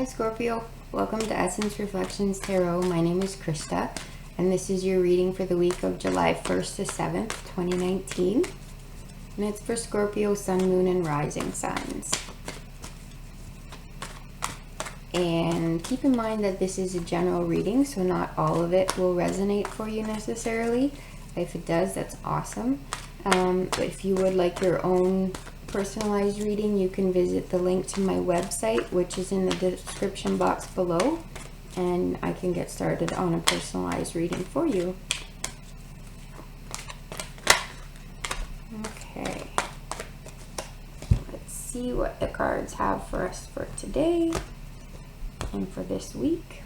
Hi Scorpio, welcome to Essence Reflections Tarot. My name is Krista and this is your reading for the week of July 1st to 7th, 2019. And it's for Scorpio, Sun, Moon, and Rising signs. And keep in mind that this is a general reading, so not all of it will resonate for you necessarily. If it does, that's awesome. But if you would like your own personalized reading, you can visit the link to my website, which is in the description box below, and I can get started on a personalized reading for you. Okay, let's see what the cards have for us for today and for this week.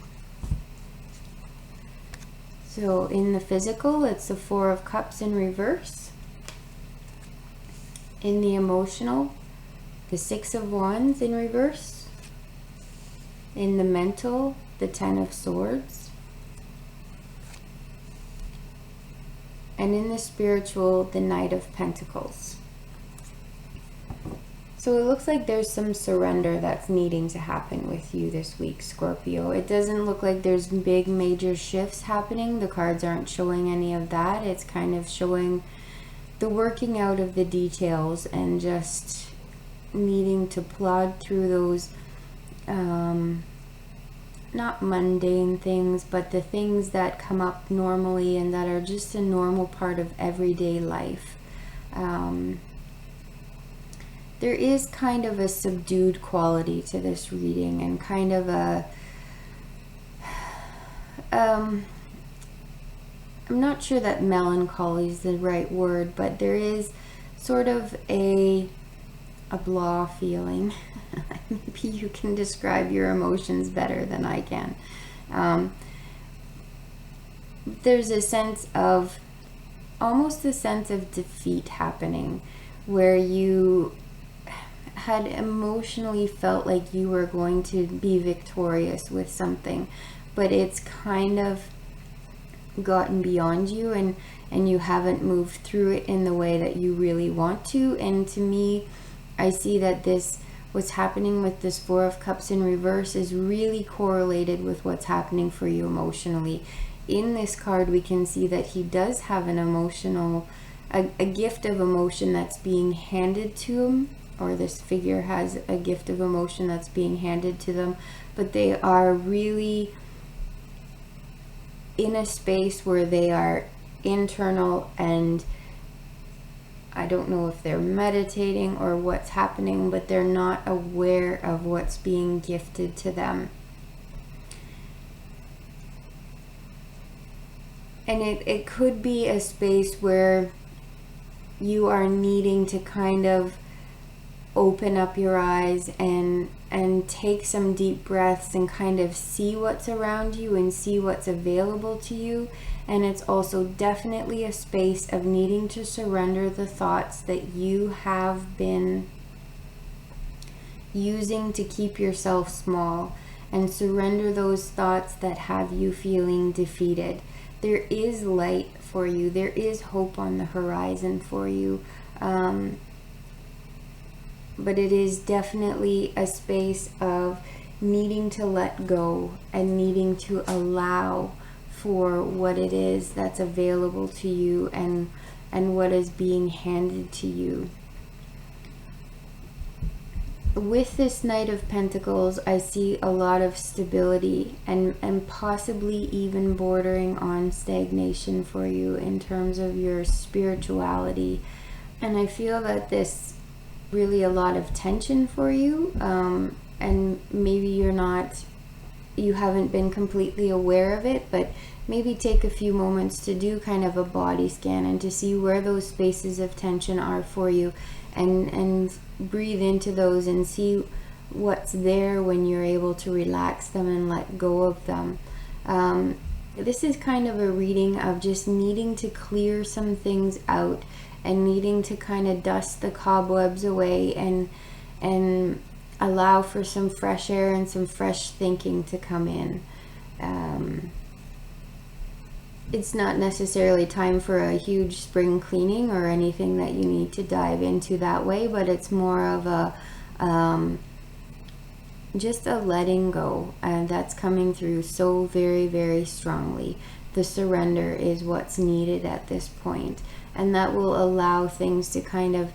So in the physical, it's the Four of Cups in reverse. In the emotional, the Six of Wands in reverse. In the mental, the Ten of Swords. And in the spiritual, the Knight of Pentacles. So it looks like there's some surrender that's needing to happen with you this week, Scorpio. It doesn't look like there's big major shifts happening. The cards aren't showing any of that. It's kind of showing the working out of the details and just needing to plod through those not mundane things, but the things that come up normally and that are just a normal part of everyday life. There is kind of a subdued quality to this reading, and kind of a I'm not sure that melancholy is the right word, but there is sort of a blah feeling. Maybe you can describe your emotions better than I can. There's a sense of, almost a sense of defeat happening, where you had emotionally felt like you were going to be victorious with something, but it's kind of gotten beyond you, and you haven't moved through it in the way that you really want to. And to me, I see that what's happening with this Four of Cups in reverse is really correlated with what's happening for you emotionally. In this card, we can see that he does have an emotional, a gift of emotion that's being handed to him, or this figure has a gift of emotion that's being handed to them, but they are really in a space where they are internal, and I don't know if they're meditating or what's happening, but they're not aware of what's being gifted to them. And it could be a space where you are needing to kind of open up your eyes and take some deep breaths and kind of see what's around you and see what's available to you. And it's also definitely a space of needing to surrender the thoughts that you have been using to keep yourself small, and surrender those thoughts that have you feeling defeated. There is light for you. There is hope on the horizon for you. But it is definitely a space of needing to let go and needing to allow for what it is that's available to you and what is being handed to you. With this Knight of Pentacles, I see a lot of stability and possibly even bordering on stagnation for you in terms of your spirituality. And I feel that this really a lot of tension for you, and maybe you haven't been completely aware of it, but maybe take a few moments to do kind of a body scan and to see where those spaces of tension are for you, and breathe into those and see what's there when you're able to relax them and let go of them. This is kind of a reading of just needing to clear some things out and needing to kind of dust the cobwebs away and allow for some fresh air and some fresh thinking to come in. It's not necessarily time for a huge spring cleaning or anything that you need to dive into that way, but it's more of a just a letting go, and that's coming through so very, very strongly. The surrender is what's needed at this point, and that will allow things to kind of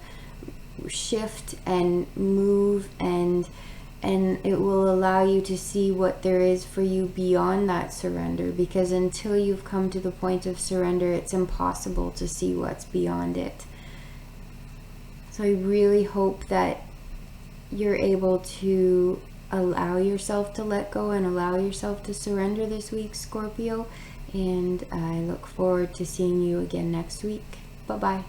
shift and move, and it will allow you to see what there is for you beyond that surrender, because until you've come to the point of surrender, it's impossible to see what's beyond it. So I really hope that you're able to allow yourself to let go and allow yourself to surrender this week, Scorpio, and I look forward to seeing you again next week. Bye-bye.